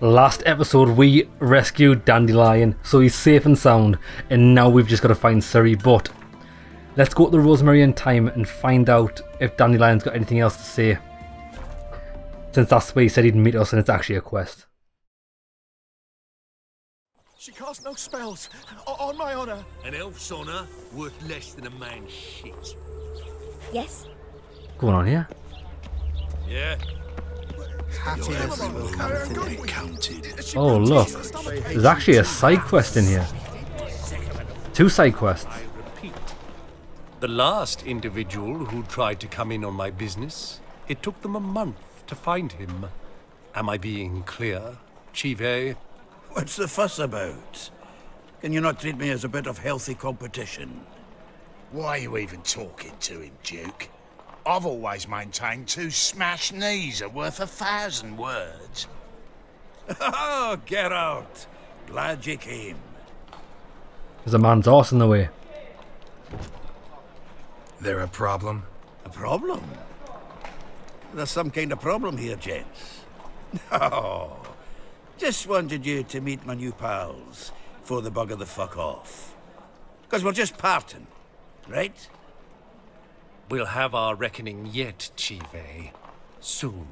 Last episode we rescued Dandelion, so he's safe and sound, and now we've just got to find Ciri. But let's go to the Rosemary in time and find out if Dandelion's got anything else to say, since that's where he said he'd meet us and it's actually a quest. She casts no spells, on my honour. An elf's honour worth less than a man's shit. Yes? What's going on here? Yeah. Happiness will come counted. Oh look, there's actually a side quest in here. 2 side quests. I repeat, the last individual who tried to come in on my business, it took them a month to find him. Am I being clear, Chive? What's the fuss about? Can you not treat me as a bit of healthy competition? Why are you even talking to him, Duke? I've always maintained 2 smashed knees are worth 1,000 words. Oh, Geralt. Glad you came. There's a man's horse in the way. There a problem? A problem? There's some kind of problem here, gents. No. Just wanted you to meet my new pals before the bugger the fuck off. Because we're just parting, right? We'll have our reckoning yet, Chive. Soon.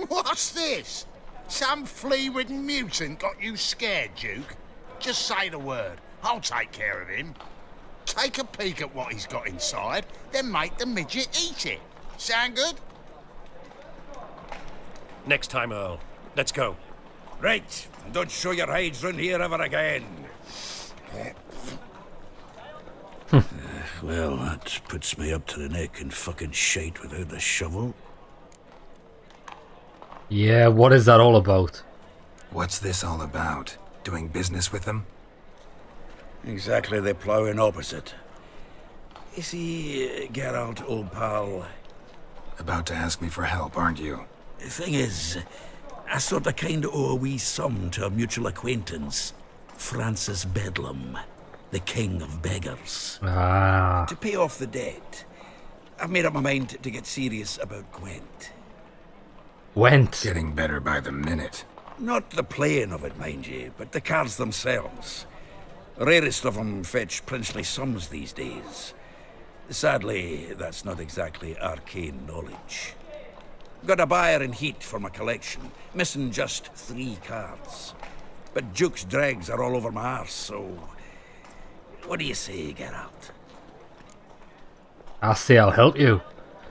What's this? Some flea-ridden mutant got you scared, Duke? Just say the word. I'll take care of him. Take a peek at what he's got inside, then make the midget eat it. Sound good? Next time, Earl. Let's go. Right. And don't show your hides round here ever again. Well, that puts me up to the neck in fucking shite without a shovel. Yeah, what is that all about? What's this all about? Doing business with them? Exactly the ploughing opposite. You see, Geralt, old pal... About to ask me for help, aren't you? The thing is, I sort of kind of owe a wee sum to a mutual acquaintance, Francis Bedlam, the king of beggars. Ah. To pay off the debt, I've made up my mind to get serious about Gwent. Went. Getting better by the minute. Not the playing of it, mind you, but the cards themselves. Rarest of them fetch princely sums these days. Sadly, that's not exactly arcane knowledge. Got a buyer in heat for my collection, missing just 3 cards. But Duke's dregs are all over my arse, so... What do you say, Geralt? I say I'll help you.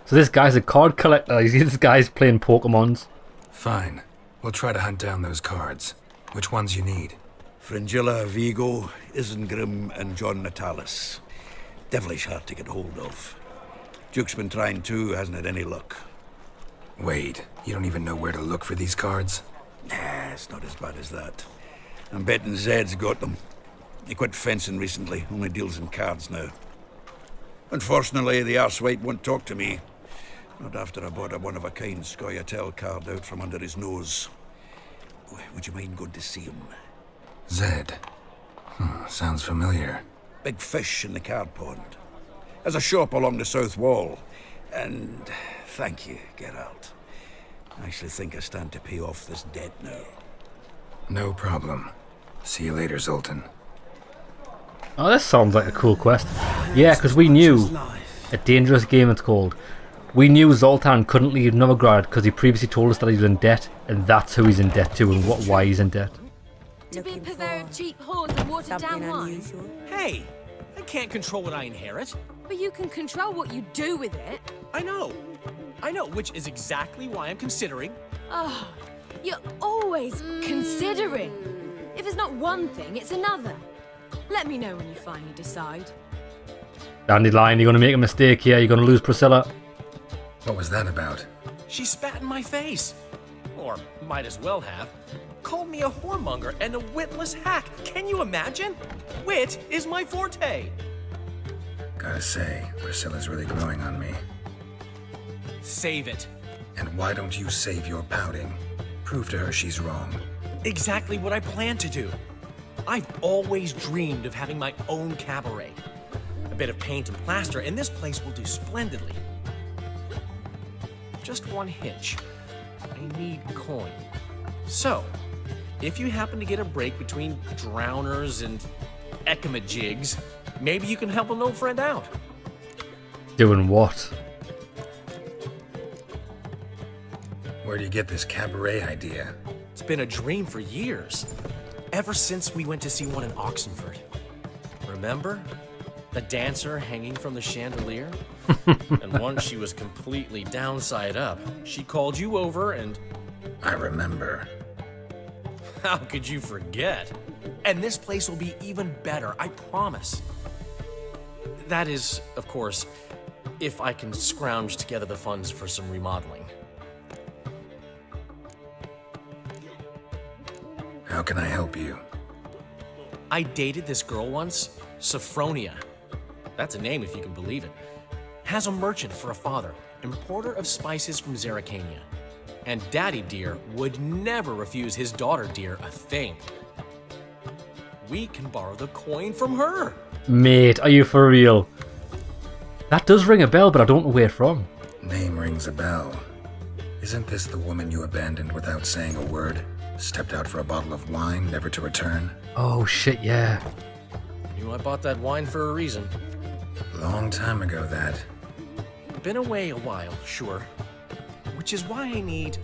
So this guy's a card collector. This guy's playing Pokemons. Fine. We'll try to hunt down those cards. Which ones you need? Fringilla, Vigo, Isengrim, and John Natalis. Devilish hard to get hold of. Duke's been trying too, hasn't had any luck. Wait, you don't even know where to look for these cards? Nah, it's not as bad as that. I'm betting Zed's got them. He quit fencing recently, only deals in cards now. Unfortunately, the arsewite won't talk to me. Not after I bought a one-of-a-kind Scoia'tael card out from under his nose. Would you mind going to see him? Zed. Sounds familiar. Big fish in the card pond. Has a shop along the south wall. And thank you, Geralt. I actually think I stand to pay off this debt now. No problem. See you later, Zoltan. Oh, this sounds like a cool quest. Yeah, because we knew, a dangerous game it's called. We knew Zoltan couldn't leave Nilfguard because he previously told us that he was in debt, and that's who he's in debt to and why he's in debt. To be a purveyor of cheap whores and watered down wine. Hey, I can't control what I inherit. But you can control what you do with it. I know, which is exactly why I'm considering. Oh, you're always considering. If it's not one thing, it's another. Let me know when you finally decide. Dandelion, you're going to make a mistake here. You're going to lose Priscilla. What was that about? She spat in my face. Or might as well have. Called me a whoremonger and a witless hack. Can you imagine? Wit is my forte. Gotta say, Priscilla's really growing on me. Save it. And why don't you save your pouting? Prove to her she's wrong. Exactly what I plan to do. I've always dreamed of having my own cabaret. A bit of paint and plaster, and this place will do splendidly. Just one hitch. I need coin. So, if you happen to get a break between drowners and ekamajigs, maybe you can help an old friend out. Doing what? Where do you get this cabaret idea? It's been a dream for years. Ever since we went to see one in Oxenford. Remember? The dancer hanging from the chandelier? And once she was completely downside up, she called you over and... I remember. How could you forget? And this place will be even better, I promise. That is, of course, if I can scrounge together the funds for some remodeling. How can I help you? I dated this girl once, Sophronia. That's a name if you can believe it. Has a merchant for a father, importer of spices from Zerrikania. And Daddy Dear would never refuse his daughter Dear a thing. We can borrow the coin from her. Mate, are you for real? That does ring a bell, but I don't know where from. Name rings a bell. Isn't this the woman you abandoned without saying a word? Stepped out for a bottle of wine, never to return? Oh shit, yeah. I bought that wine for a reason. Long time ago, that. Been away a while, sure. Which is why I need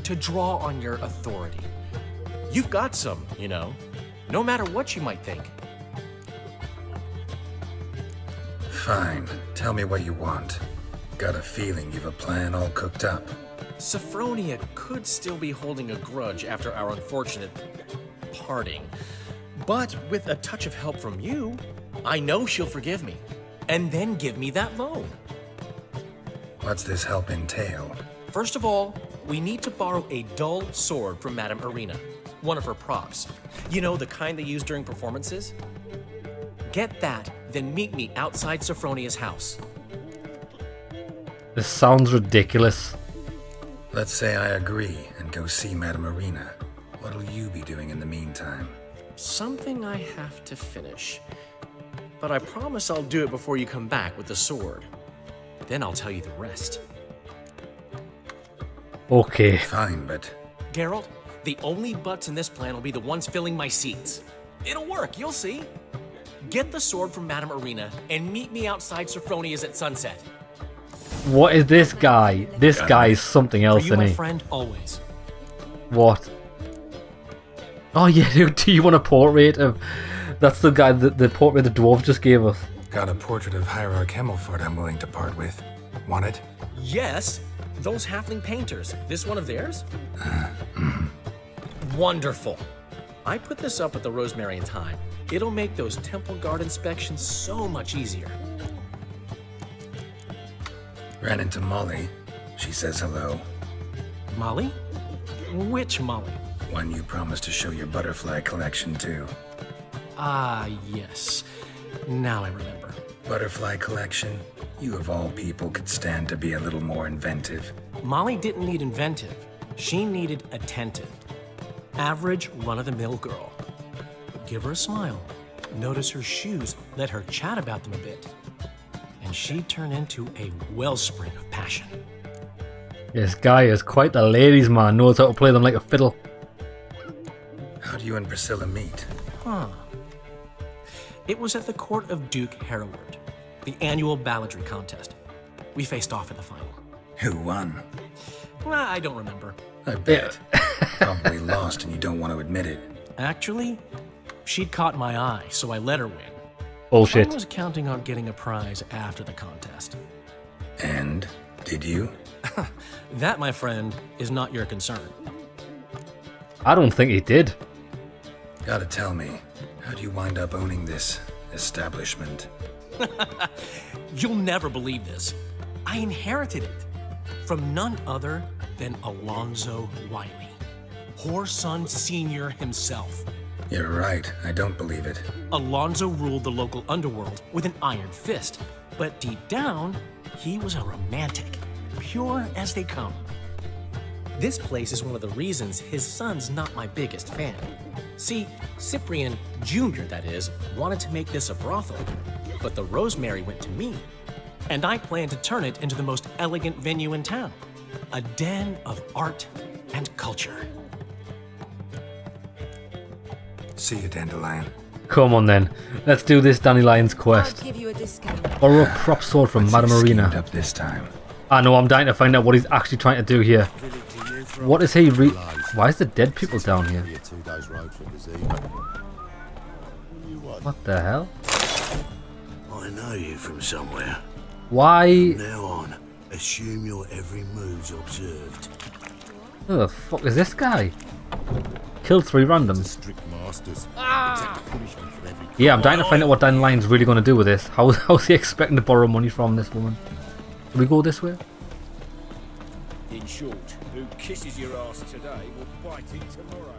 to draw on your authority. You've got some, you know, no matter what you might think. Fine. Tell me what you want. Got a feeling you've a plan all cooked up. Sophronia could still be holding a grudge after our unfortunate parting. But with a touch of help from you, I know she'll forgive me. And then give me that loan. What's this help entail? First of all, we need to borrow a dull sword from Madame Irina, one of her props. You know, the kind they use during performances? Get that, then meet me outside Sophronia's house. This sounds ridiculous. Let's say I agree and go see Madame Irina. What'll you be doing in the meantime? Something I have to finish. But I promise I'll do it before you come back with the sword. Then I'll tell you the rest. Okay. Fine, but... Geralt, the only butts in this plan will be the ones filling my seats. It'll work, you'll see. Get the sword from Madame Irina and meet me outside Sophronia's at sunset. What is this guy? This guy is something else, For you, isn't my he? friend, always. What? Oh yeah, do you want a portrait of... That's the guy, the portrait the dwarf just gave us. Got a portrait of Hierarch Himmelford I'm willing to part with. Want it? Yes, those halfling painters. This one of theirs? Wonderful. I put this up at the Rosemary in time. It'll make those temple guard inspections so much easier. Ran into Molly. She says hello. Molly? Which Molly? One you promised to show your butterfly collection to. Ah, yes. Now I remember. Butterfly collection? You of all people could stand to be a little more inventive. Molly didn't need inventive. She needed attentive. Average, run-of-the-mill girl. Give her a smile. Notice her shoes. Let her chat about them a bit. And she'd turn into a wellspring of passion. This guy is quite the ladies' man. Knows how to play them like a fiddle. How do you and Priscilla meet? Huh. It was at the court of Duke Hereward, the annual balladry contest. We faced off in the final. Who won? I don't remember. I bet. Probably lost and you don't want to admit it. Actually, she'd caught my eye, so I let her win. Bullshit. I was counting on getting a prize after the contest. And? Did you? That, my friend, is not your concern. I don't think he did. Gotta tell me, how do you wind up owning this establishment? You'll never believe this. I inherited it from none other than Alonzo Wiley, Whoreson Sr. himself. You're right, I don't believe it. Alonzo ruled the local underworld with an iron fist, but deep down, he was a romantic, pure as they come. This place is one of the reasons his son's not my biggest fan. See, Cyprian Jr., that is, wanted to make this a brothel, but the Rosemary went to me, and I planned to turn it into the most elegant venue in town, a den of art and culture. See you, Dandelion. Come on then, let's do this Dandelion's I'll quest. give you a discount. Borrow a prop sword from Madame What's he Arena. schemed up this time? I know, I'm dying to find out what he's actually trying to do here. What is he Why is the dead people down here? What the hell? I know you from somewhere. Why? From now on, assume your every move's observed. Who the fuck is this guy? Killed 3 randoms. Yeah, I'm dying to find out what Dandelion's really going to do with this. How's he expecting to borrow money from this woman? Should we go this way? In short, who kisses your ass today will bite it tomorrow.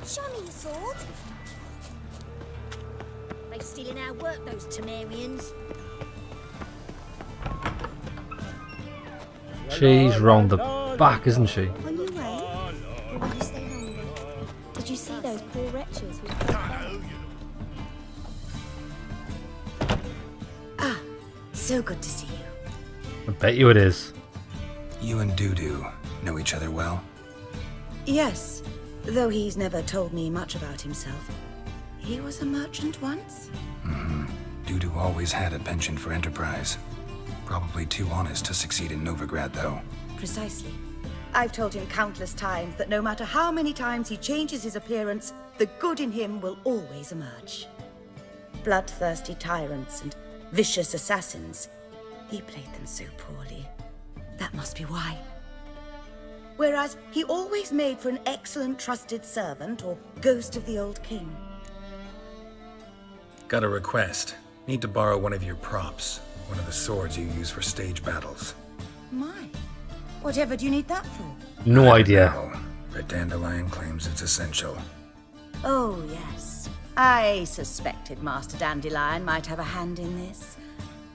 Show me your sword. They stealing our work, those Temerians. She's round the back, isn't she? On your way? Or will you stay longer? Did you see those poor wretches with Ah, so good to see you. I bet you it is. You and Dudu know each other well? Yes, though he's never told me much about himself. He was a merchant once? Mm-hmm. Dudu always had a penchant for enterprise. Probably too honest to succeed in Novigrad, though. Precisely. I've told him countless times that no matter how many times he changes his appearance, the good in him will always emerge. Bloodthirsty tyrants and vicious assassins. He played them so poorly. That must be why. Whereas he always made for an excellent trusted servant or ghost of the old king. Got a request. Need to borrow one of your props. One of the swords you use for stage battles. My. Whatever do you need that for? No idea. No, but Dandelion claims it's essential. Oh, yes. I suspected Master Dandelion might have a hand in this.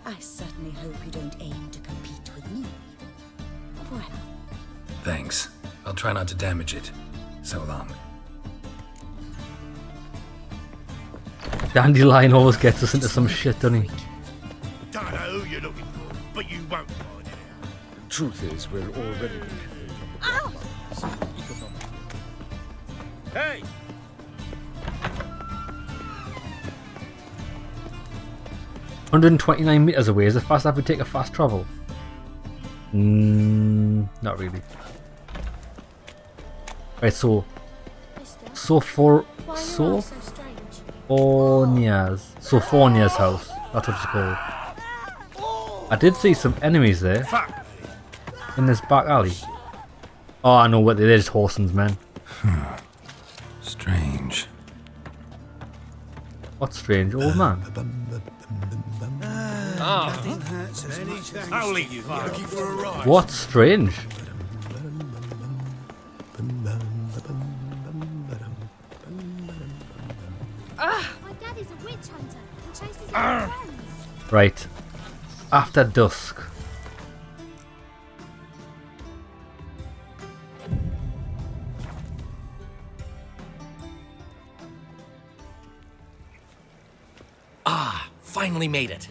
I certainly hope you don't aim to compete with me. Voilà. Thanks. I'll try not to damage it. So long. Dandelion always gets us into some shit, doesn't he? Don't know who you're looking for, but you won't find it out. Truth is, we're already. Ow! Hey! $129 meters away. Is it fast enough to take a fast travel? Not really. Right, so Sophonia's house. That's what it's called. I did see some enemies there in this back alley. Oh, I know what they're just horsens, man. Strange. What's strange, old man? Holy fuck. Looking for a ride. What's strange? My daddy's a witch hunter and chases his own friends. Right. After dusk. Finally made it.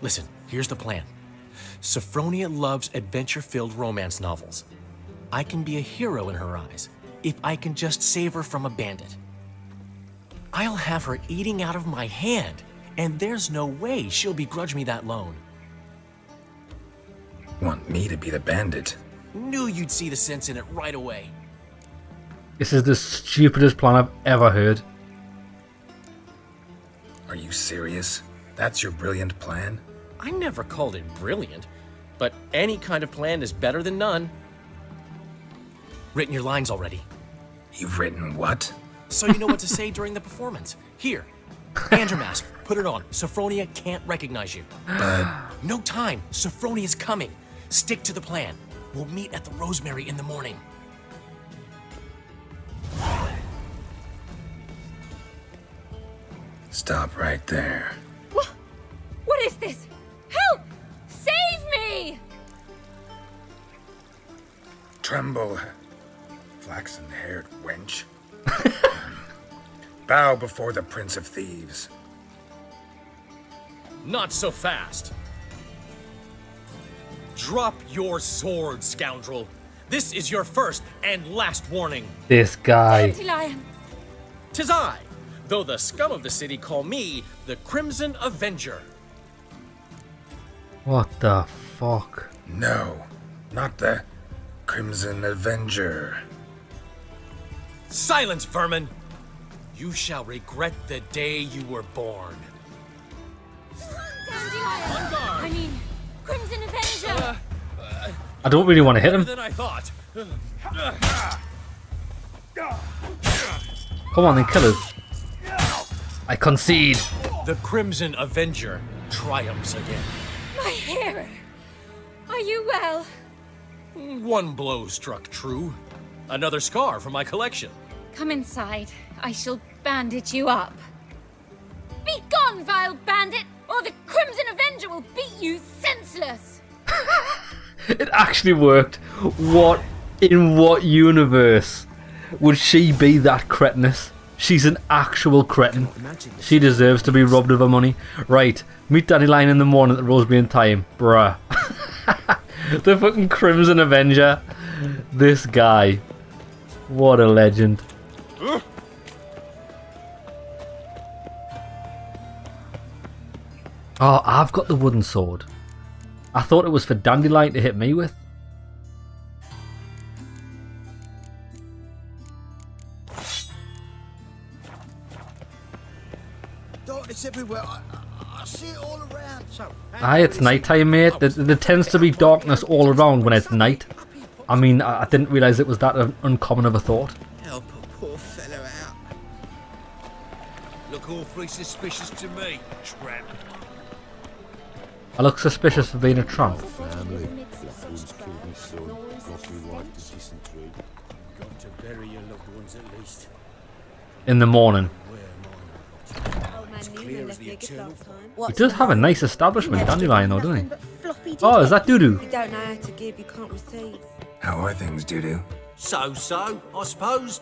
Listen, here's the plan. Sophronia loves adventure-filled romance novels. I can be a hero in her eyes if I can just save her from a bandit. I'll have her eating out of my hand, and there's no way she'll begrudge me that loan. Want me to be the bandit? Knew you'd see the sense in it right away. This is the stupidest plan I've ever heard. Are you serious? That's your brilliant plan? I never called it brilliant, but any kind of plan is better than none. Written your lines already. You've written what? So you know what to say during the performance. Here, hand your mask, put it on. Sophronia can't recognize you. But... No time, Sophronia's coming. Stick to the plan. We'll meet at the Rosemary in the morning. Stop right there. What is this? Help! Save me! Tremble, flaxen-haired wench. Bow before the Prince of Thieves. Not so fast. Drop your sword, scoundrel. This is your first and last warning. This guy. Dandelion! 'Tis I, though the scum of the city call me the Crimson Avenger. What the fuck? No, not the Crimson Avenger. Silence, vermin! You shall regret the day you were born. Dandelion! I mean, Crimson Avenger! I don't really want to hit him. Better than I thought. Come on then, kill us. I concede. The Crimson Avenger triumphs again. My hero! Are you well? One blow struck true. Another scar from my collection. Come inside. I shall bandage you up. Be gone, vile bandit, or the Crimson Avenger will beat you senseless! It actually worked. What, in what universe would she be that cretinous? She's an actual cretin. She deserves to be robbed of her money. Right, meet Dandelion in the morning at Rosemary in time. Bruh. The fucking Crimson Avenger. This guy. What a legend. Oh, I've got the wooden sword. I thought it was for Dandelion to hit me with. Darkness everywhere. I see it all around. So, Aye, it's night time, mate. There tends to be darkness all around when it's night. I mean, I didn't realise it was that uncommon of a thought. help a poor fellow out. Look awfully suspicious to me, tramp. I look suspicious for being a tramp. Family. Fool's killed me son. Lost me wife to dysentery. Got to bury your loved ones at least. In the morning. He does have a nice establishment, Dandelion, though, doesn't he? Oh, is that Doo-Doo? You don't know how to give, you can't receive. How are things, Doo-Doo? So, I suppose.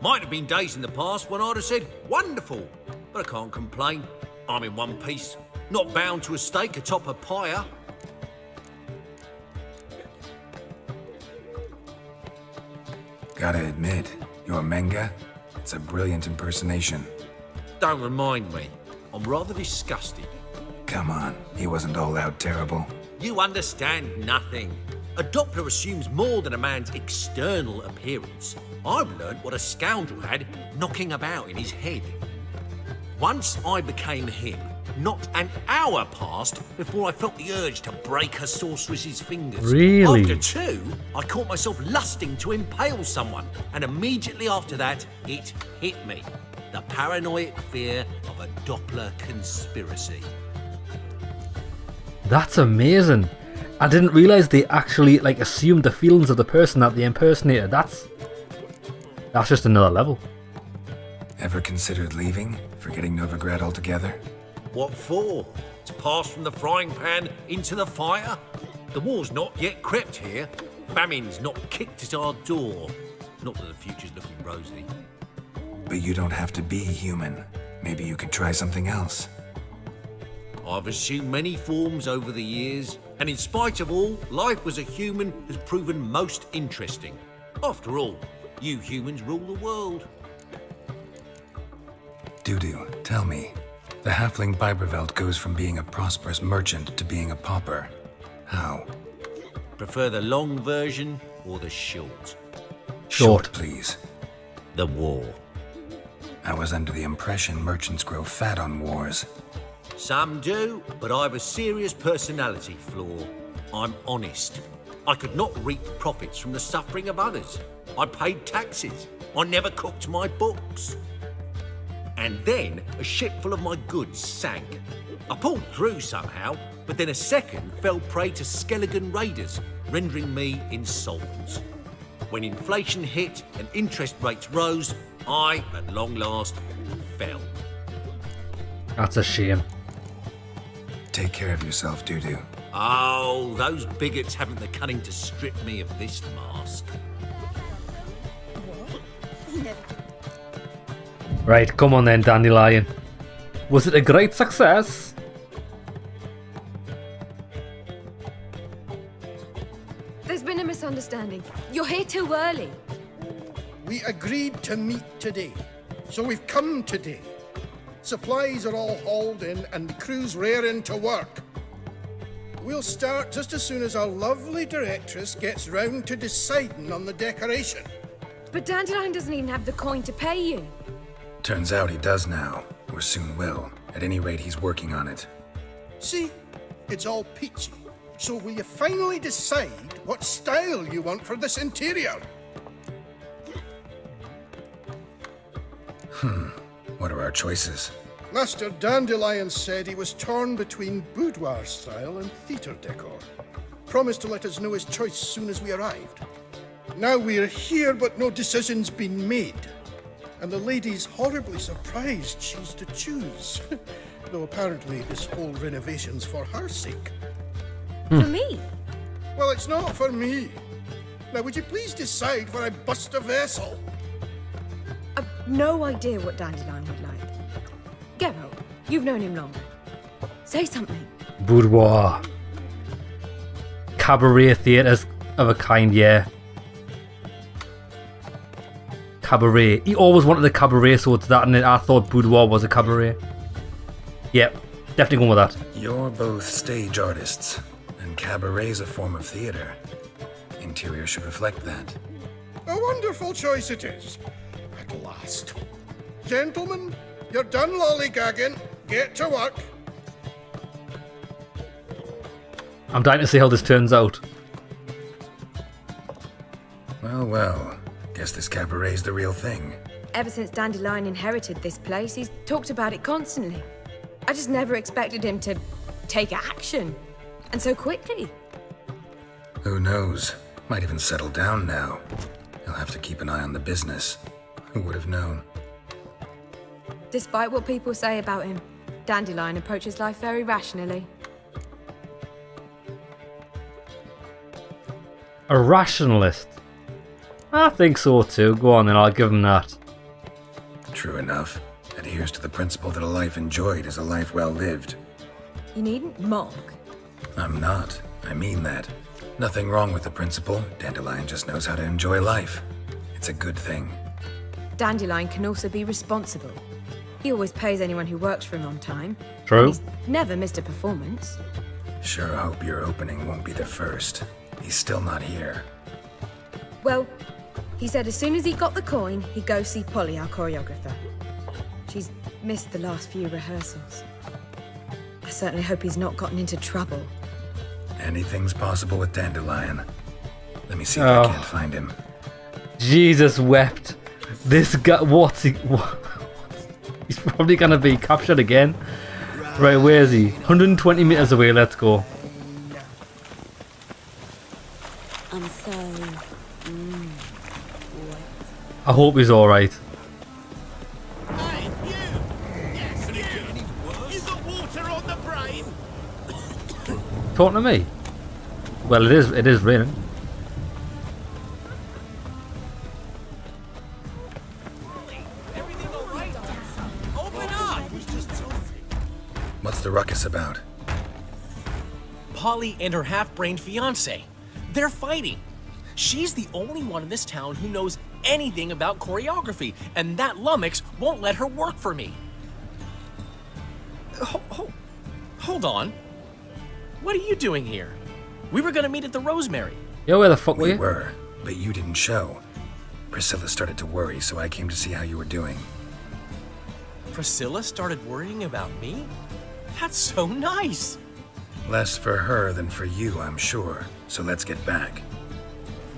Might have been days in the past when I'd have said, wonderful. But I can't complain. I'm in one piece. Not bound to a stake atop a pyre. Gotta admit, your Menga, it's a brilliant impersonation. Don't remind me. I'm rather disgusted. Come on, he wasn't all out terrible. You understand nothing. A Doppler assumes more than a man's external appearance. I've learnt what a scoundrel had knocking about in his head. Once I became him, not an hour passed before I felt the urge to break a sorceress's fingers. Really? After two, I caught myself lusting to impale someone, and immediately after that, it hit me. The paranoid fear of a Doppler conspiracy. That's amazing. I didn't realise they actually assumed the feelings of the person that they impersonated. That's just another level. Ever considered leaving? Forgetting Novigrad altogether? What for? To pass from the frying pan into the fire? The war's not yet crept here. Famine's not kicked at our door. Not that the future's looking rosy. But you don't have to be human. Maybe you could try something else. I've assumed many forms over the years, and in spite of all, life as a human has proven most interesting. After all, you humans rule the world. Doo-Doo, tell me. The halfling Biberveld goes from being a prosperous merchant to being a pauper. How? Prefer the long version or the short? Short, please. The war. I was under the impression merchants grow fat on wars. Some do, but I have a serious personality flaw. I'm honest. I could not reap profits from the suffering of others. I paid taxes. I never cooked my books. And then a ship full of my goods sank. I pulled through somehow, but then a second fell prey to Skelligan raiders, rendering me insolvent. When inflation hit and interest rates rose, I, at long last, fell. That's a shame. Take care of yourself, Doo-Doo. Oh, those bigots haven't the cunning to strip me of this mask. Right, come on then, Dandelion. Was it a great success? There's been a misunderstanding. You're here too early. We agreed to meet today, so we've come today. Supplies are all hauled in and the crew's raring to work. We'll start just as soon as our lovely directress gets round to deciding on the decoration. But Dandelion doesn't even have the coin to pay you. Turns out he does now, or soon will. At any rate, he's working on it. See? It's all peachy. So will you finally decide what style you want for this interior? What are our choices? Master Dandelion said he was torn between boudoir style and theatre decor. Promised to let us know his choice as soon as we arrived. Now we're here, but no decision's been made. And the lady's horribly surprised she's to choose. Though apparently this whole renovation's for her sake. For me? Well, it's not for me. Now, would you please decide where I bust a vessel? I've no idea what Dandelion would like. Geralt, you've known him longer. Say something. Boudoir. Cabaret theatres of a kind, yeah. Cabaret. He always wanted a cabaret, so it's that, and I thought boudoir was a cabaret. Yep, definitely going with that. You're both stage artists, and cabaret's a form of theater. Interior should reflect that. A wonderful choice it is. At last. Gentlemen, you're done lollygagging. Get to work. I'm dying to see how this turns out. Well, well. Guess this cabaret's the real thing. Ever since Dandelion inherited this place, he's talked about it constantly. I just never expected him to take action. And so quickly. Who knows? Might even settle down now. He'll have to keep an eye on the business. Who would have known? Despite what people say about him, Dandelion approaches life very rationally. A rationalist? I think so too. Go on then, I'll give him that. True enough. Adheres to the principle that a life enjoyed is a life well lived. You needn't mock. I'm not. I mean that. Nothing wrong with the principle. Dandelion just knows how to enjoy life. It's a good thing. Dandelion can also be responsible. He always pays anyone who works for him on time. True. He's never missed a performance. Sure hope your opening won't be the first. He's still not here. Well, he said as soon as he got the coin, he'd go see Polly, our choreographer. She's missed the last few rehearsals. I certainly hope he's not gotten into trouble. Anything's possible with Dandelion. Let me see if I can't find him. Jesus wept. This guy, what's he? He's probably gonna be captured again. Right, where is he? 120 meters away. Let's go. I'm so I hope he's all right. Hey, you! Yes, you! Is the water on the brain? Talking to me? Well, it is raining. What's the ruckus about? Polly and her half-brained fiancé. They're fighting. She's the only one in this town who knows anything about choreography, and that lummox won't let her work for me. Hold on. What are you doing here? We were gonna meet at the Rosemary. Yeah, where the fuck were you? We were, but you didn't show. Priscilla started to worry, so I came to see how you were doing. Priscilla started worrying about me? That's so nice. Less for her than for you, I'm sure. So let's get back.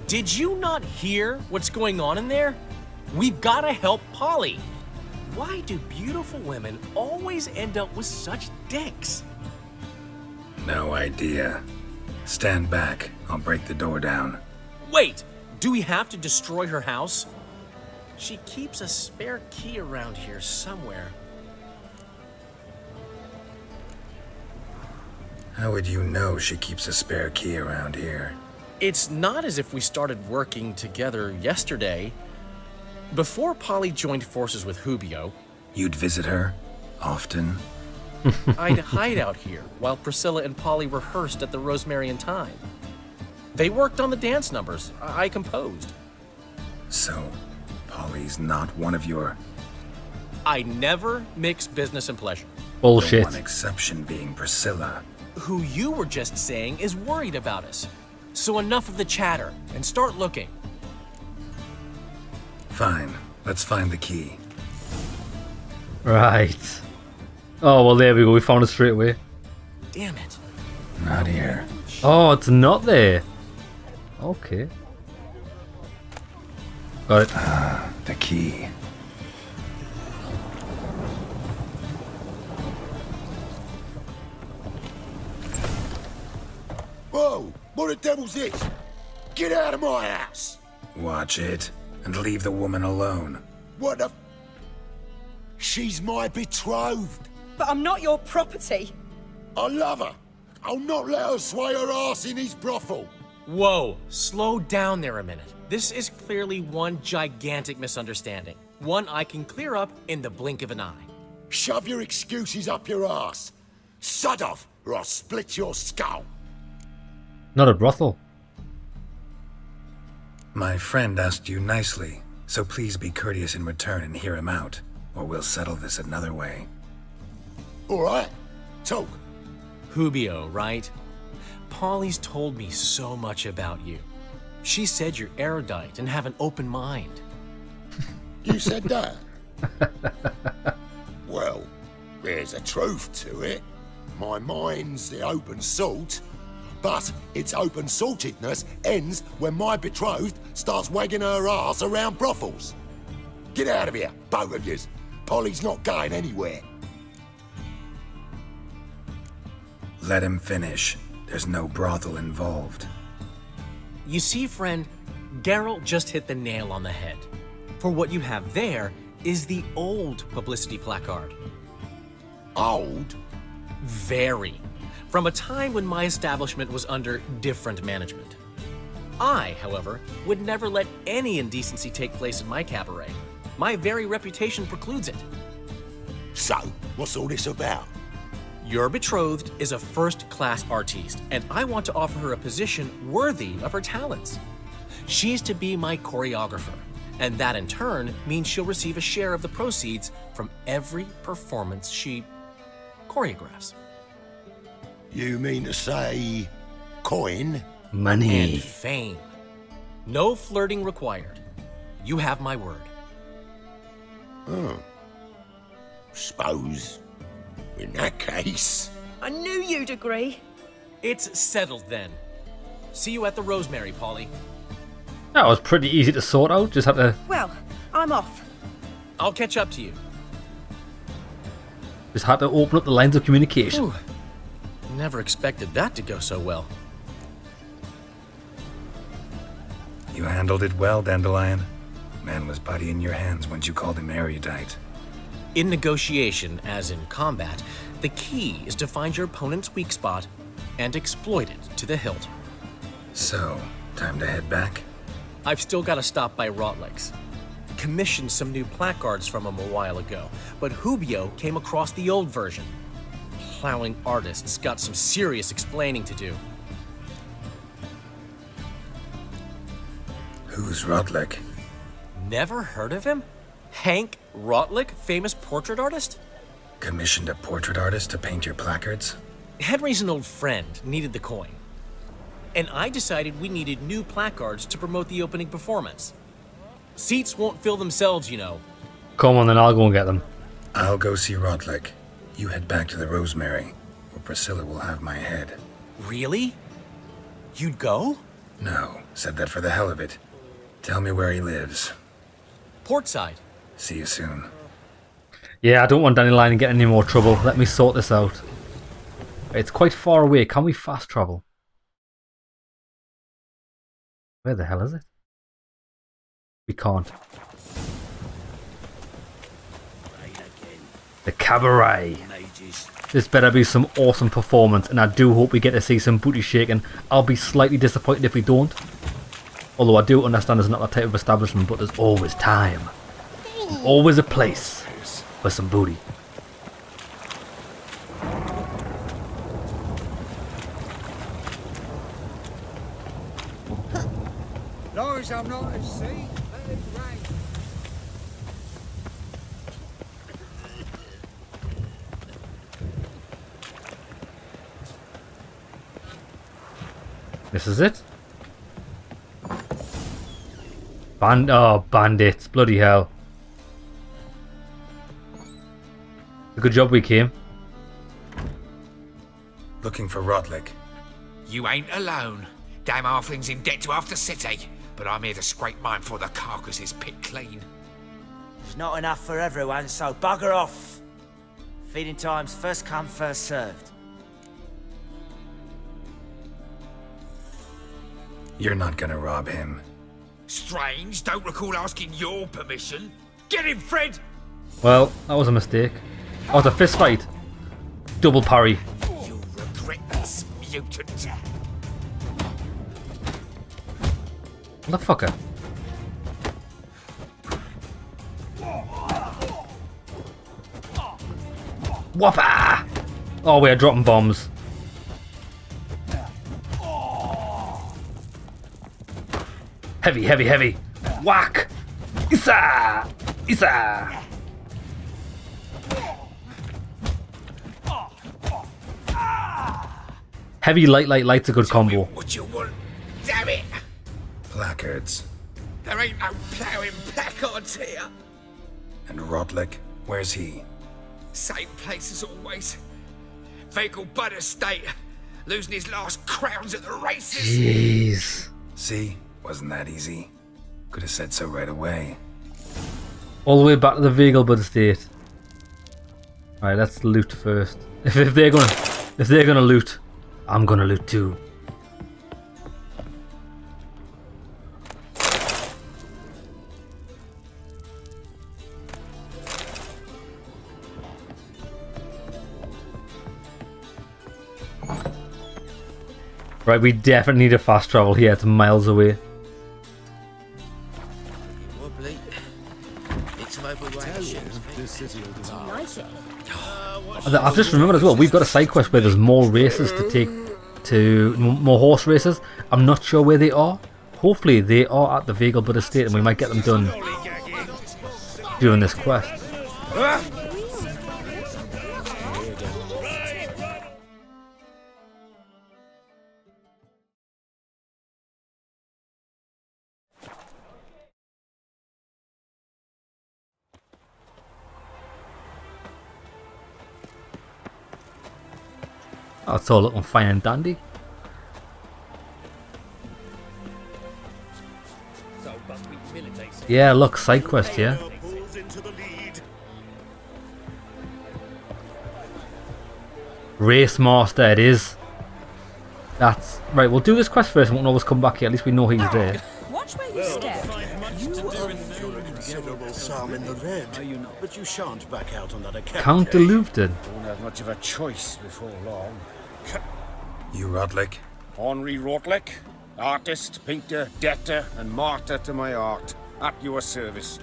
Did you not hear what's going on in there? We've got to help Polly. Why do beautiful women always end up with such dicks? No idea. Stand back. I'll break the door down. Wait! Do we have to destroy her house? She keeps a spare key around here somewhere. How would you know she keeps a spare key around here? It's not as if we started working together yesterday. Before Polly joined forces with Hubio... You'd visit her? Often? I'd hide out here while Priscilla and Polly rehearsed at the Rosemary and Thyme. They worked on the dance numbers. I composed. So, Polly's not one of your... I never mix business and pleasure. Bullshit. The one exception being Priscilla. Who you were just saying is worried about us. So enough of the chatter, and start looking. Fine. Let's find the key. Right. Oh, well, there we go. We found it straight away. Damn it. Not here. Oh, it's not there. Okay. Got it. The key. Whoa! What the devil's this? Get out of my house! Watch it, and leave the woman alone. What the... She's my betrothed. But I'm not your property. I love her. I'll not let her sway her ass in his brothel. Whoa, slow down there a minute. This is clearly one gigantic misunderstanding. One I can clear up in the blink of an eye. Shove your excuses up your ass. Sod off, or I'll split your skull. Not a brothel. My friend asked you nicely, so please be courteous in return and hear him out, or we'll settle this another way. All right, talk. Hubio, right? Polly's told me so much about you. She said you're erudite and have an open mind. You said that? Well, there's a truth to it. My mind's the open salt, but its open saltedness ends when my betrothed starts wagging her ass around brothels. Get out of here, both of yous. Polly's not going anywhere. Let him finish. There's no brothel involved. You see, friend, Geralt just hit the nail on the head. For what you have there is the old publicity placard. Old? Very. From a time when my establishment was under different management. I, however, would never let any indecency take place in my cabaret. My very reputation precludes it. So, what's all this about? Your betrothed is a first-class artiste, and I want to offer her a position worthy of her talents. She's to be my choreographer, and that in turn means she'll receive a share of the proceeds from every performance she choreographs. You mean to say... coin? Money. And fame. No flirting required. You have my word. Oh. Suppose... in that case... I knew you'd agree. It's settled then. See you at the Rosemary, Polly. That was pretty easy to sort out. Just had to... Well, I'm off. I'll catch up to you. Just had to open up the lines of communication. Ooh. Never expected that to go so well. You handled it well, Dandelion. Man was body in your hands once you called him erudite. In negotiation, as in combat, the key is to find your opponent's weak spot and exploit it to the hilt. So, time to head back? I've still got to stop by Rotlick's. Commissioned some new placards from him a while ago, but Hubio came across the old version. Plowing artists got some serious explaining to do. Who's Rotlick? Never heard of him? Hank Rotlick, famous portrait artist? Commissioned a portrait artist to paint your placards? Henry's an old friend, needed the coin. And I decided we needed new placards to promote the opening performance. Seats won't fill themselves, you know. Come on then, I'll go and get them. I'll go see Rotlick. You head back to the Rosemary, where Priscilla will have my head. Really? You'd go? No, said that for the hell of it. Tell me where he lives. Portside. See you soon. Yeah, I don't want Dandelion to get any more trouble. Let me sort this out. It's quite far away. Can we fast travel? Where the hell is it? We can't. The Cabaret. This better be some awesome performance, and I do hope we get to see some booty shaking. I'll be slightly disappointed if we don't. Although I do understand it's not that type of establishment, but there's always time. Always a place for some booty. This is it. Bandits. Bloody hell. A good job we came. Looking for Rodlick. You ain't alone. Damn halfling's in debt to half the city. But I'm here to scrape mine before the carcass is picked clean. There's not enough for everyone, so bugger off. Feeding time's first come, first served. You're not gonna rob him. Strange, don't recall asking your permission. Get him, Fred! Well, that was a mistake. Oh, it's a fist fight. Double parry. You'll regret this, mutant. Motherfucker. Whoppa! Oh, we're dropping bombs. Heavy, heavy, heavy. Whack! Issa! Issa! Heavy, light, light, light's a good combo. What you want? Damn it! Placards. There ain't no ploughing placards here. And Rodlick, where's he? Same place as always. Vegelbud estate. Losing his last crowns at the races. Jeez. See? Wasn't that easy? Could have said so right away. All the way back to the Vegelbud estate. Alright, let's loot first. If they're gonna loot, I'm gonna loot too. Right, we definitely need a fast travel here. It's miles away. Wobbly. Need some I've just remembered as well, we've got a side quest where there's more races to take to more horse races. I'm not sure where they are. Hopefully they are at the Vegelbud estate and we might get them done during this quest. Oh, it's all looking fine and dandy. Yeah, look, side quest here. Race Master it is. That's right, we'll do this quest first and won't always come back here. At least we know he's there. Watch where you step. Psalm in the red. Are you not? But you shan't back out on that account. Count de Louvden. Won't have much of a choice before long. You Rodlick? Henri Rodlick, artist, painter, debtor, and martyr to my art. At your service.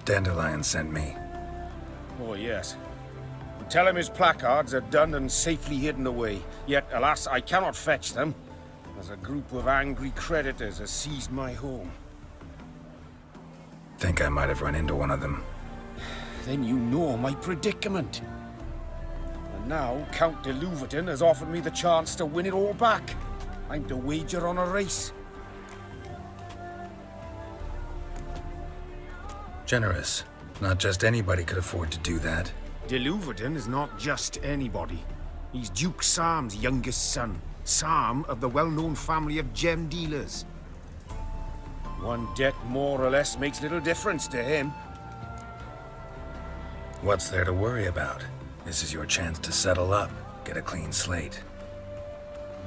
Dandelion sent me. Oh, yes. Tell him his placards are done and safely hidden away. Yet, alas, I cannot fetch them, as a group of angry creditors has seized my home. Think I might have run into one of them. Then you know my predicament. And now, Count de Louverton has offered me the chance to win it all back. I'm to wager on a race. Generous. Not just anybody could afford to do that. De Louverton is not just anybody. He's Duke Sam's youngest son. Sam of the well-known family of gem dealers. One debt more or less makes little difference to him. What's there to worry about? This is your chance to settle up, get a clean slate.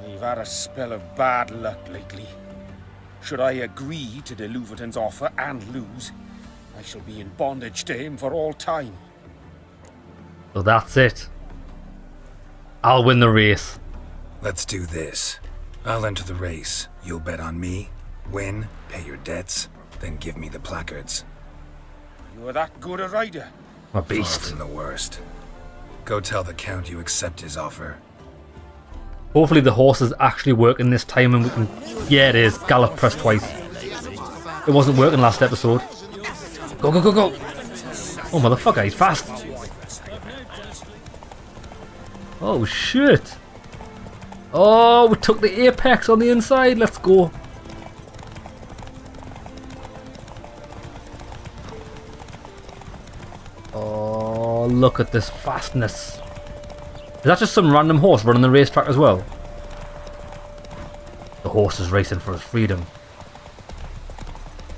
We've had a spell of bad luck lately. Should I agree to de Louverton's offer and lose, I shall be in bondage to him for all time. So that's it. I'll win the race. Let's do this. I'll enter the race. You'll bet on me, win, pay your debts, then give me the placards. You're that good a rider? I'm a beast. Far from the worst. Go tell the Count you accept his offer. Hopefully the horse is actually working this time and we can... Yeah, it is. Gallop press twice. It wasn't working last episode. Go, go, go, go! Oh, motherfucker, he's fast! Oh, shit! Oh, we took the apex on the inside. Let's go. Oh, look at this fastness. Is that just some random horse running the racetrack as well? The horse is racing for his freedom.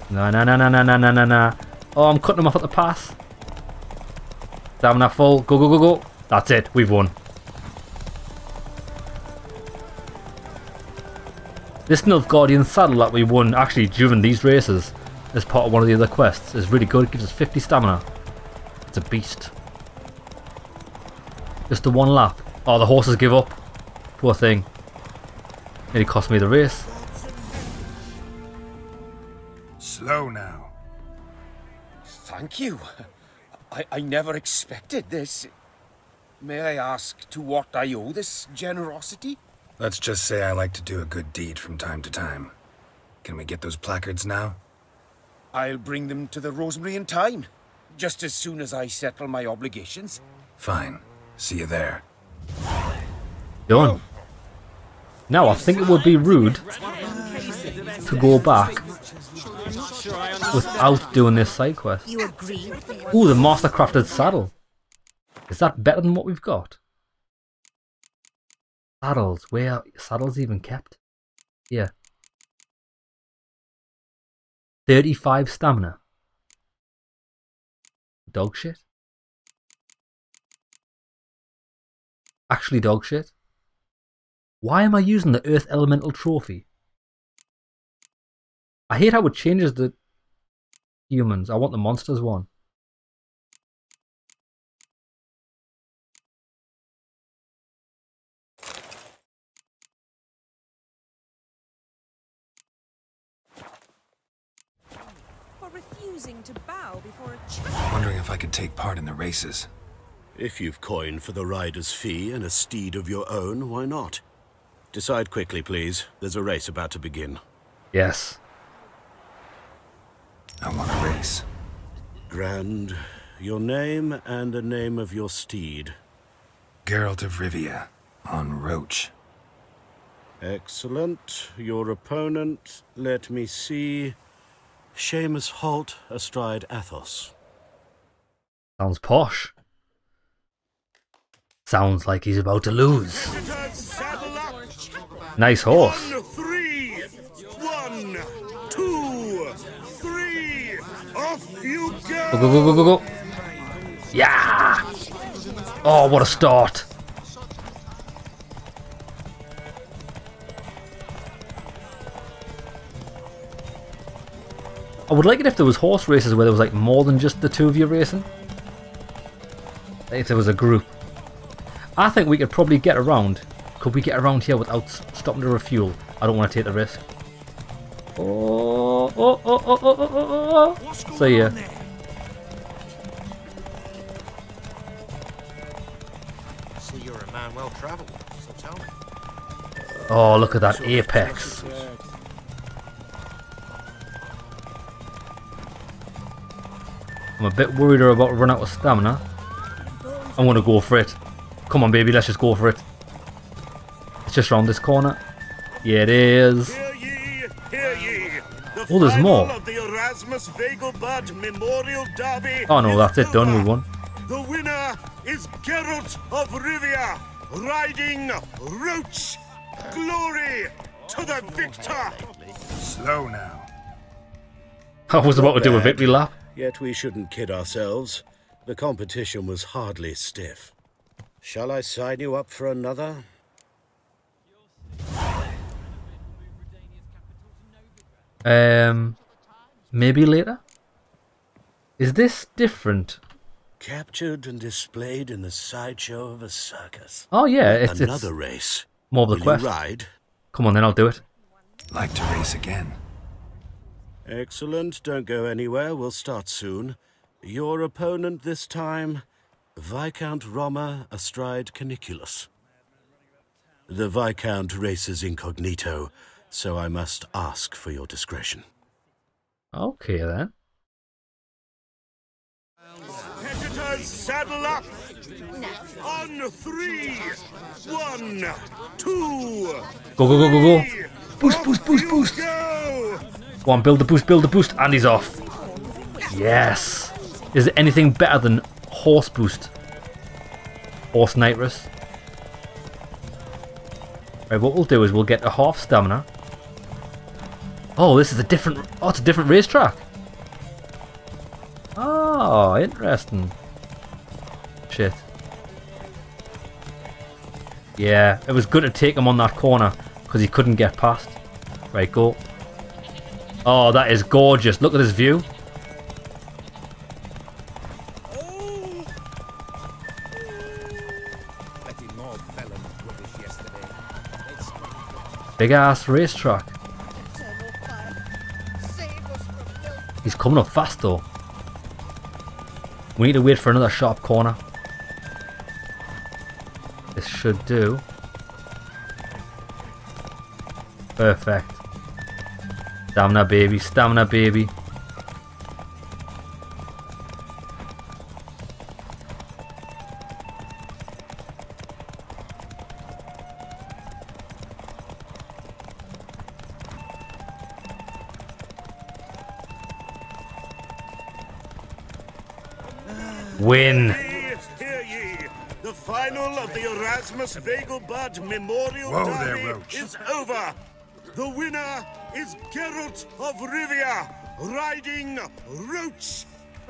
No, no, no, no, no, no, no, no, no. Oh, I'm cutting him off at the pass. Stamina full. Go, go, go, go. That's it. We've won. This Nilfgaardian saddle that we won actually during these races as part of one of the other quests is really good. It gives us 50 stamina. It's a beast. Just the one lap. Oh, the horses give up. Poor thing. Nearly cost me the race. Slow now. Thank you. I never expected this. May I ask to what I owe this generosity? Let's just say I like to do a good deed from time to time. Can we get those placards now? I'll bring them to the Rosemary in time, just as soon as I settle my obligations. Fine. See you there. Done. Now, I think it would be rude to go back without doing this side quest. Ooh, the mastercrafted saddle. Is that better than what we've got? Saddles. Where are saddles even kept? Yeah. 35 stamina. Dog shit. Actually dog shit. Why am I using the Earth Elemental Trophy? I hate how it changes the humans. I want the monsters one. For refusing to bow before a child. Wondering if I could take part in the races. If you've coin for the rider's fee and a steed of your own, why not? Decide quickly, please. There's a race about to begin. Yes. I want a race. Grand. Your name and the name of your steed. Geralt of Rivia, on Roach. Excellent. Your opponent, let me see. Seamus Holt astride Athos. Sounds posh. Sounds like he's about to lose. Nice horse. 1, 3. 1, 2, 3. Off you go. Go, go, go, go, go, go. Yeah. Oh, what a start. I would like it if there was horse races where there was like more than just the two of you racing. If there was a group. I think we could probably get around. Could we get around here without stopping to refuel? I don't want to take the risk. Oh, oh, oh, oh, oh, oh, oh, oh. See ya. See, you're a man well travelled, so tell me. Oh, look at that apex. I'm a bit worried about running out of stamina. I'm going to go for it. Come on, baby, let's just go for it. It's just round this corner. Yeah, it is. Hear ye. The Oh, there's more. final of the Erasmus Vegelbud Memorial Derby. Oh no, that's it, done, we won. The winner is Geralt of Rivia, riding Roach. Glory to the victor. Slow now. I was about to do a victory lap. Yet we shouldn't kid ourselves. The competition was hardly stiff. Shall I sign you up for another? Maybe later? Is this different? Captured and displayed in the sideshow of a circus. Oh yeah, it's another race. More of the Will quest. you ride? Come on then, I'll do it. Like to race again. Excellent. Don't go anywhere. We'll start soon. Your opponent this time, Viscount Roma astride Caniculus. The Viscount races incognito, so I must ask for your discretion. Okay then. Competitors, saddle up! On 3! 1, 2... Go, go, go, go, go! Boost, boost, boost, boost! Go! Go on, build the boost, and he's off. Yes! Is there anything better than horse boost? Horse nitrous. Right, what we'll do is we'll get a half stamina. Oh, this is a different... Oh, it's a different racetrack. Oh, interesting. Shit. Yeah, it was good to take him on that corner because he couldn't get past. Right, go. Oh, that is gorgeous. Look at this view. Big ass racetrack. He's coming up fast though. We need to wait for another sharp corner. This should do. Perfect. Stamina baby, stamina baby. Win. Hear ye! The final of the Erasmus Vegelbud Memorial Whoa Derby there, Roach. is over. The winner is Geralt of Rivia, riding Roach.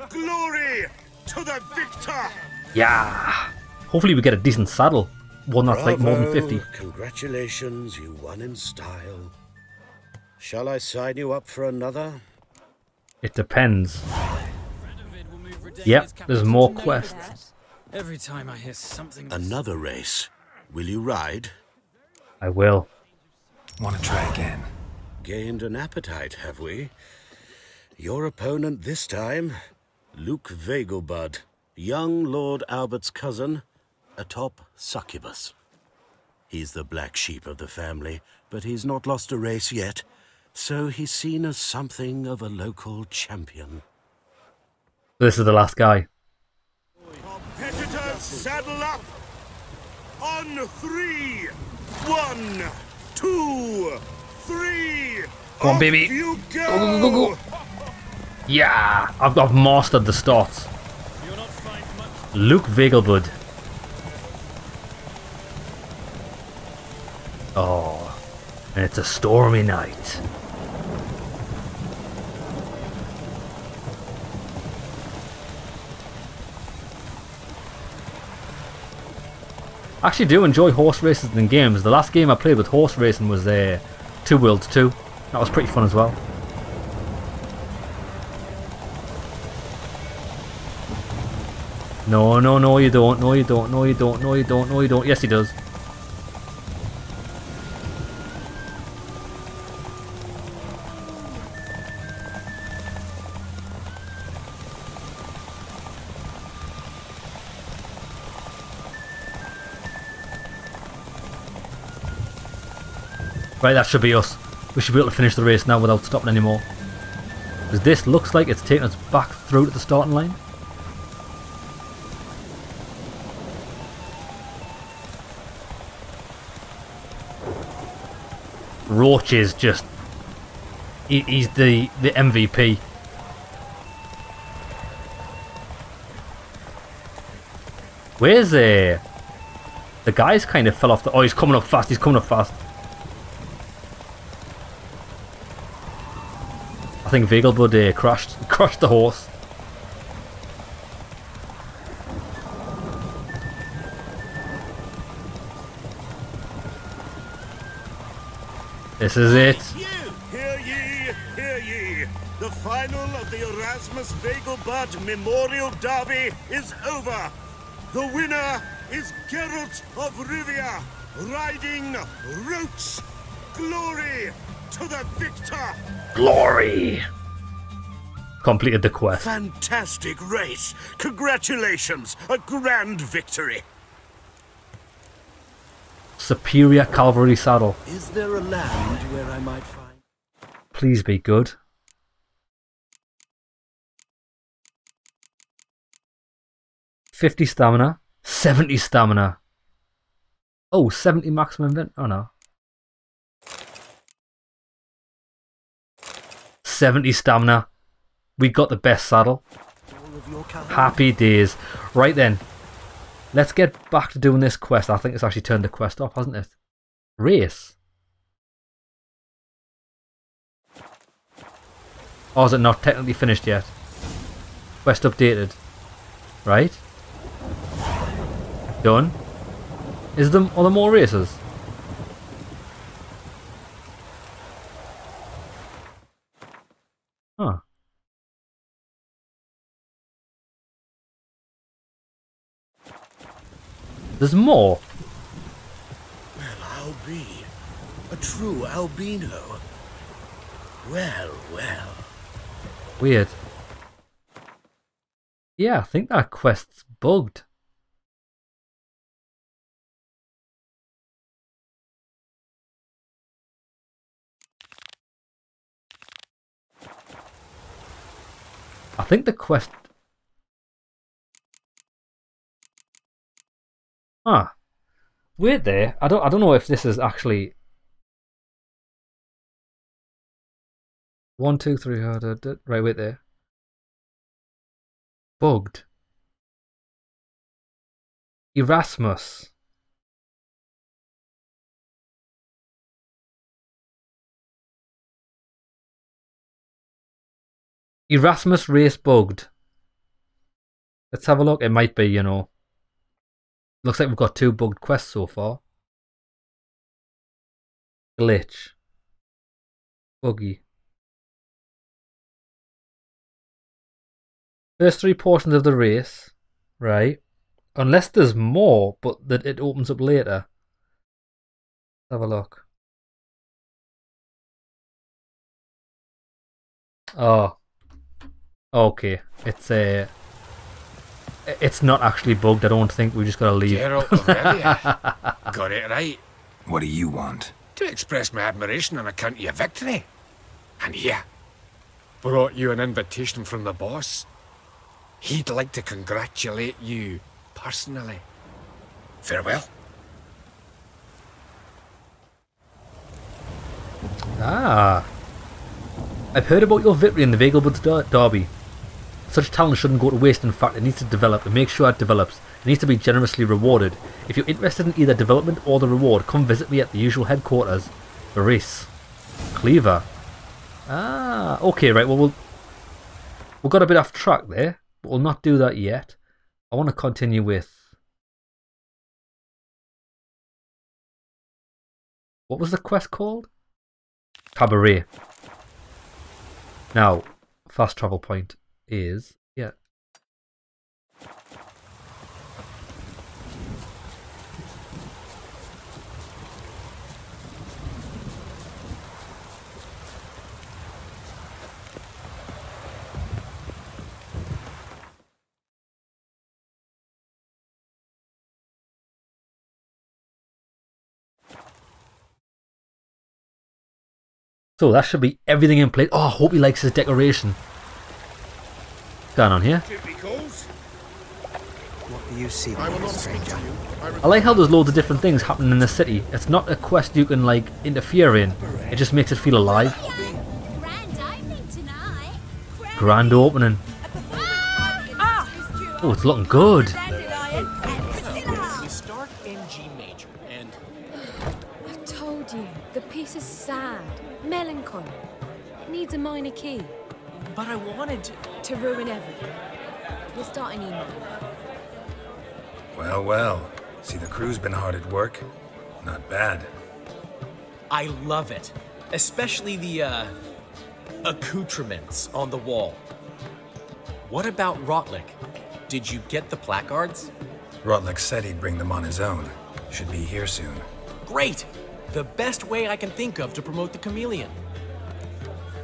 Glory to the victor! Yeah. Hopefully we get a decent saddle. One that's like more than 50. Congratulations, you won in style. Shall I sign you up for another? It depends. Yep, there's more quests. Every time I hear something. Another race. Will you ride? I will. Want to try again? Gained an appetite, have we? Your opponent this time, Luke Vegelbud, young Lord Albert's cousin, atop succubus. He's the black sheep of the family, but he's not lost a race yet, so he's seen as something of a local champion. This is the last guy. Competitors, saddle up! On 3! 1, 2, 3! Come on, baby. You go! Go, go, go, go, go. Yeah, I've mastered the starts. Luke Vegelbud. Oh, and it's a stormy night. I actually do enjoy horse races in games. The last game I played with horse racing was Two Worlds 2. That was pretty fun as well. No, no, no, you don't. No, you don't. No, you don't. No, you don't. No, you don't. Yes, he does. Right, that should be us. We should be able to finish the race now without stopping anymore. Because this looks like it's taking us back through to the starting line. Roach is just... He's the MVP. Where's the guy's kind of fell off the... Oh, he's coming up fast. He's coming up fast. I think Vegelbud crushed the horse. This is it. Hear ye, hear ye. The final of the Erasmus Vegelbud Memorial Derby is over. The winner is Geralt of Rivia, riding Roach. Glory to the victor! Glory! Completed the quest. Fantastic race! Congratulations! A grand victory! Superior cavalry saddle. Is there a land where I might find... Please be good. 50 stamina. 70 stamina. Oh, 70 maximum event. Oh no. 70 stamina. We got the best saddle. Happy days. Right then. Let's get back to doing this quest. I think it's actually turned the quest off, hasn't it? Race. Or is it not technically finished yet? Quest updated. Right? Done. Are there more races? Huh. There's more. Well, I'll be a true albino. Well, well. Weird. Yeah, I think that quest's bugged. I think the quest... Huh. Wait there. I don't know if this is actually... 1, 2, 3... Right, wait there. Bugged. Erasmus. Erasmus race bugged. Let's have a look. It might be, you know. Looks like we've got 2 bugged quests so far. Glitch. Buggy. First 3 portions of the race. Right. Unless there's more, but that it opens up later. Let's have a look. Oh. Okay. It's not actually bugged, I don't think. We just gotta leave. Geralt, got it right. What do you want? To express my admiration on account of your victory. And here, brought you an invitation from the boss. He'd like to congratulate you personally. Farewell. Ah. I've heard about your victory in the Vegelbud's derby. Such talent shouldn't go to waste. In fact, it needs to develop, and make sure it develops. It needs to be generously rewarded. If you're interested in either development or the reward, come visit me at the usual headquarters. The race. Cleaver. Ah, okay, right, well, we've got a bit off track there, but we'll not do that yet. I want to continue with... What was the quest called? Cabaret. Now, fast travel point is... Yeah. So that should be everything in place. Oh, I hope he likes his decoration. What's going on here? What do you see, stranger? I like how there's loads of different things happening in the city. It's not a quest you can like interfere in. It just makes it feel alive. Grand opening. Oh, it's looking good. We start in G major and... I've told you, the piece is sad. Melancholy. It needs a minor key. But I wanted to ruin everything. We're starting email. Well, well. See, the crew's been hard at work. Not bad. I love it. Especially the, accoutrements on the wall. What about Rotlick? Did you get the placards? Rotlick said he'd bring them on his own. Should be here soon. Great! The best way I can think of to promote the chameleon.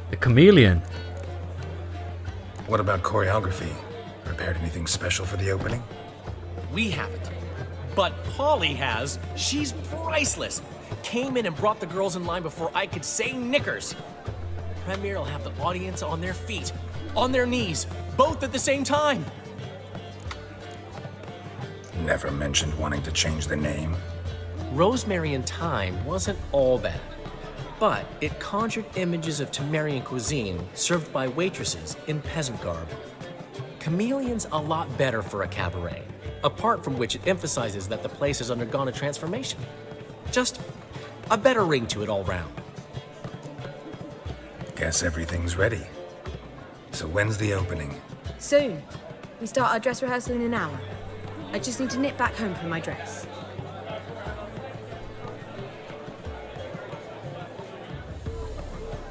The chameleon? What about choreography? Prepared anything special for the opening? We haven't. But Polly has. She's priceless. Came in and brought the girls in line before I could say knickers. Premier will have the audience on their feet, on their knees, both at the same time. Never mentioned wanting to change the name. Rosemary in Thyme wasn't all bad, but it conjured images of Temerian cuisine served by waitresses in peasant garb. Chameleon's a lot better for a cabaret, apart from which it emphasizes that the place has undergone a transformation. Just a better ring to it all round. Guess everything's ready. So when's the opening? Soon. We start our dress rehearsal in an hour. I just need to nip back home for my dress.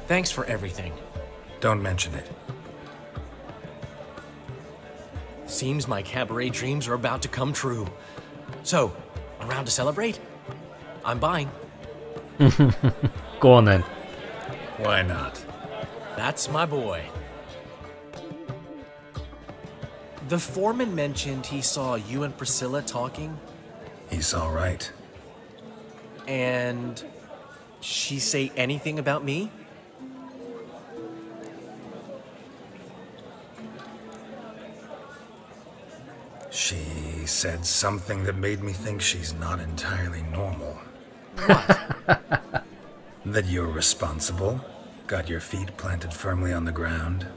Thanks for everything. Don't mention it. Seems my cabaret dreams are about to come true. So, around to celebrate? I'm buying. Go on then. Why not? That's my boy. The foreman mentioned he saw you and Priscilla talking. He's all right. And she say anything about me? She said something that made me think she's not entirely normal. What? That you're responsible, got your feet planted firmly on the ground.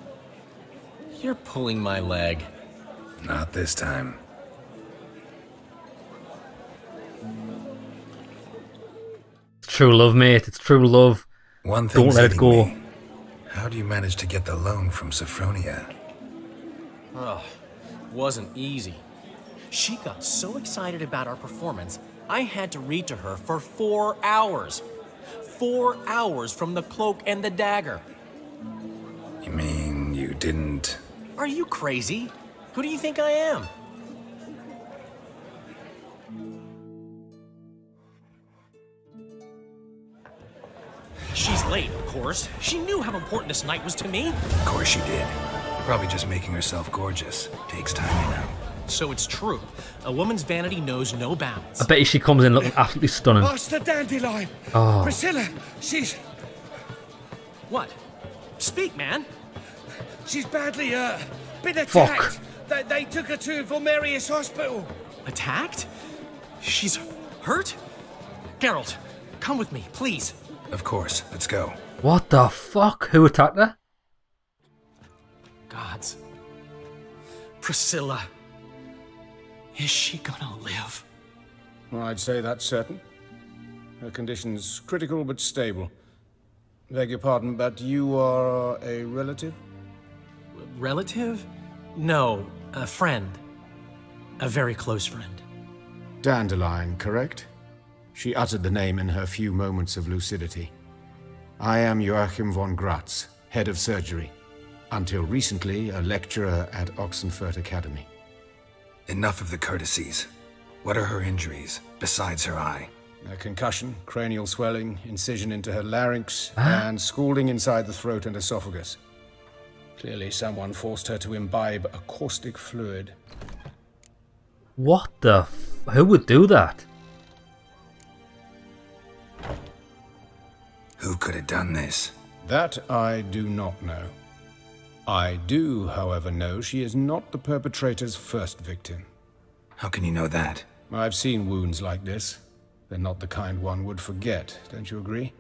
You're pulling my leg. Not this time. It's true love, mate. It's true love. One thing. Don't let it go. Me. How do you manage to get the loan from Sophronia? Oh, wasn't easy. She got so excited about our performance, I had to read to her for 4 hours. 4 hours from the Cloak and the Dagger. You mean you didn't... Are you crazy? Who do you think I am? She's late, of course. She knew how important this night was to me. Of course she did. Probably just making herself gorgeous. Takes time, you know. So it's true. A woman's vanity knows no bounds. I bet you she comes in looking absolutely stunning. Master Dandelion! Oh. Priscilla, she's... What? Speak, man. She's badly, been attacked. Fuck. They took her to Volmerius Hospital. Attacked? She's hurt? Geralt, come with me, please. Of course. Let's go. What the fuck? Who attacked her? Gods. Priscilla. Is she gonna live? I'd say that's certain. Her condition's critical but stable. Beg your pardon, but you are a relative? Relative? No, a friend. A very close friend. Dandelion, correct? She uttered the name in her few moments of lucidity. I am Joachim von Gratz, head of surgery. Until recently, a lecturer at Oxenfurt Academy. Enough of the courtesies. What are her injuries, besides her eye? A concussion, cranial swelling, incision into her larynx, and scalding inside the throat and esophagus. Clearly someone forced her to imbibe a caustic fluid. What the who would do that? Who could have done this? That I do not know. I do, however, know she is not the perpetrator's first victim. How can you know that? I've seen wounds like this. They're not the kind one would forget, don't you agree?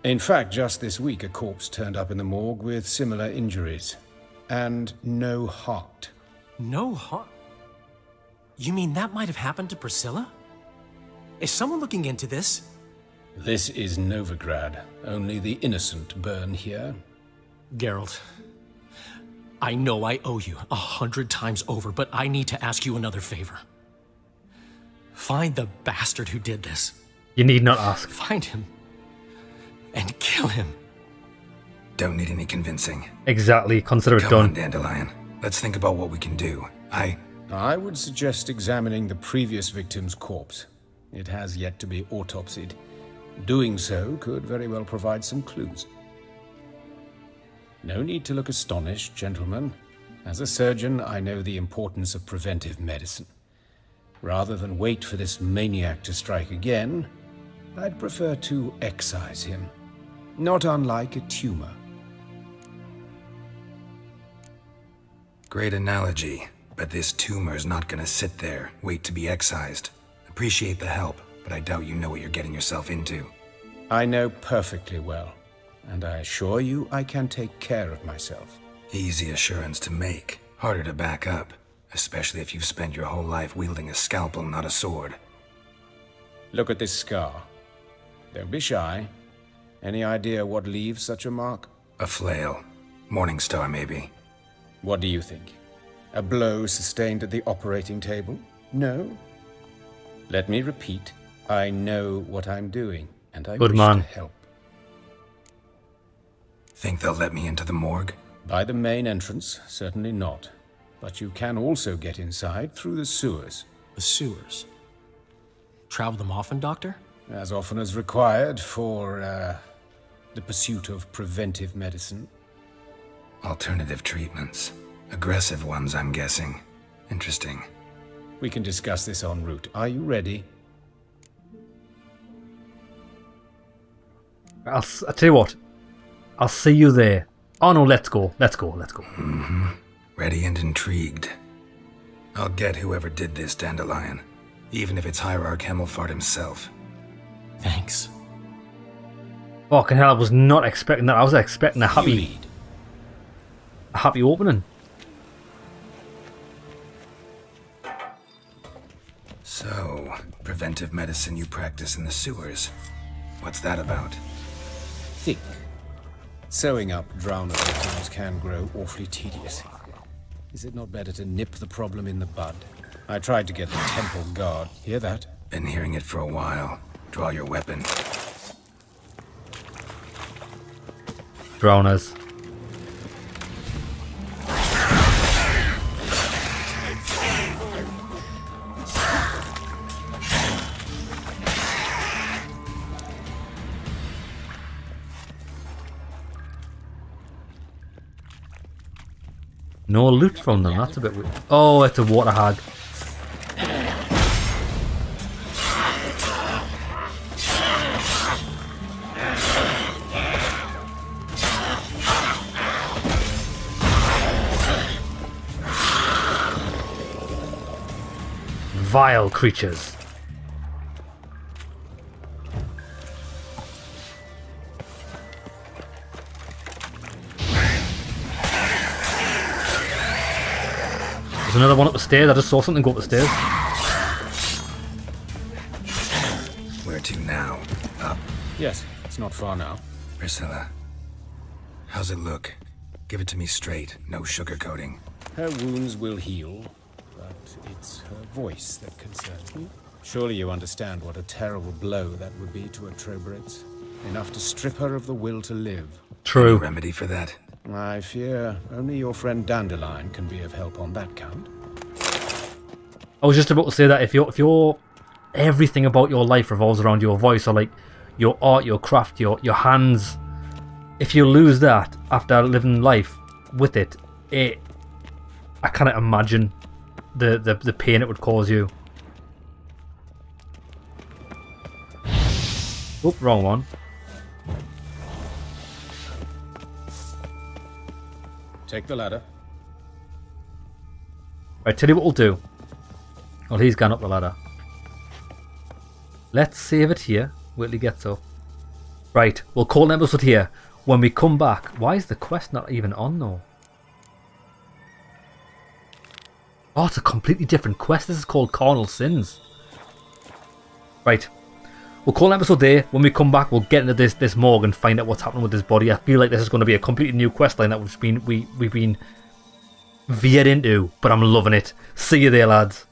In fact, just this week, a corpse turned up in the morgue with similar injuries. And no heart. No heart? You mean that might have happened to Priscilla? Is someone looking into this? This is Novigrad. Only the innocent burn here. Geralt, I know I owe you 100 times over, but I need to ask you another favor. Find the bastard who did this. You need not ask. Find him. And kill him. Don't need any convincing. Exactly. Consider it Come done. on, Dandelion. Let's think about what we can do. I would suggest examining the previous victim's corpse. It has yet to be autopsied. Doing so could very well provide some clues. No need to look astonished, gentlemen. As a surgeon, I know the importance of preventive medicine. Rather than wait for this maniac to strike again, I'd prefer to excise him. Not unlike a tumor. Great analogy, But this tumor's not gonna sit there, wait to be excised. Appreciate the help, but I doubt you know what you're getting yourself into. I know perfectly well, and I assure you I can take care of myself. Easy assurance to make, harder to back up, especially if you've spent your whole life wielding a scalpel, not a sword. Look at this scar. Don't be shy. Any idea what leaves such a mark? A flail. Morningstar, maybe. What do you think? A blow sustained at the operating table? No? Let me repeat. I know what I'm doing, and I wish to help. Think they'll let me into the morgue? By the main entrance, certainly not. But you can also get inside through the sewers. The sewers? Travel them often, Doctor? As often as required for, the pursuit of preventive medicine. Alternative treatments. Aggressive ones, I'm guessing. Interesting. We can discuss this en route. Are you ready? I'll tell you what. I'll see you there. Oh no, let's go. Let's go. Let's go. Mm-hmm. Ready and intrigued. I'll get whoever did this, Dandelion. Even if it's Hierarch Hemmelfart himself. Thanks. Fucking hell, I was not expecting that. I was expecting a happy opening. So, preventive medicine you practice in the sewers. What's that about? Think. Sewing up drowned victims can grow awfully tedious. Is it not better to nip the problem in the bud? I tried to get the temple guard. Hear that? Been hearing it for a while. Draw your weapon. Drowners. No loot from them, that's a bit weird. Oh, it's a water hag. Vile creatures. There's another one up the stairs. I just saw something go up the stairs. Where to now? Up? Yes, it's not far now. Priscilla. How's it look? Give it to me straight, no sugarcoating. Her wounds will heal, but it's her voice that concerns me. Surely you understand what a terrible blow that would be to a Troberet. Enough to strip her of the will to live. True. Any remedy for that? I fear only your friend Dandelion can be of help on that count. I was just about to say that if you're everything about your life revolves around your voice, or like your art, your craft, your hands. If you lose that after living life with it, I cannot imagine the pain it would cause you. Oop, wrong one. Take the ladder. Right, tell you what we'll do. Well, he's gone up the ladder. Let's save it here. Wait till he gets up. Right, we'll call an episode here. When we come back, why is the quest not even on though? Oh, it's a completely different quest. This is called Carnal Sins. Right. We'll call an episode there. When we come back, we'll get into this morgue and find out what's happening with this body. I feel like this is going to be a completely new quest line that we've been veered into, but I'm loving it. See you there, lads.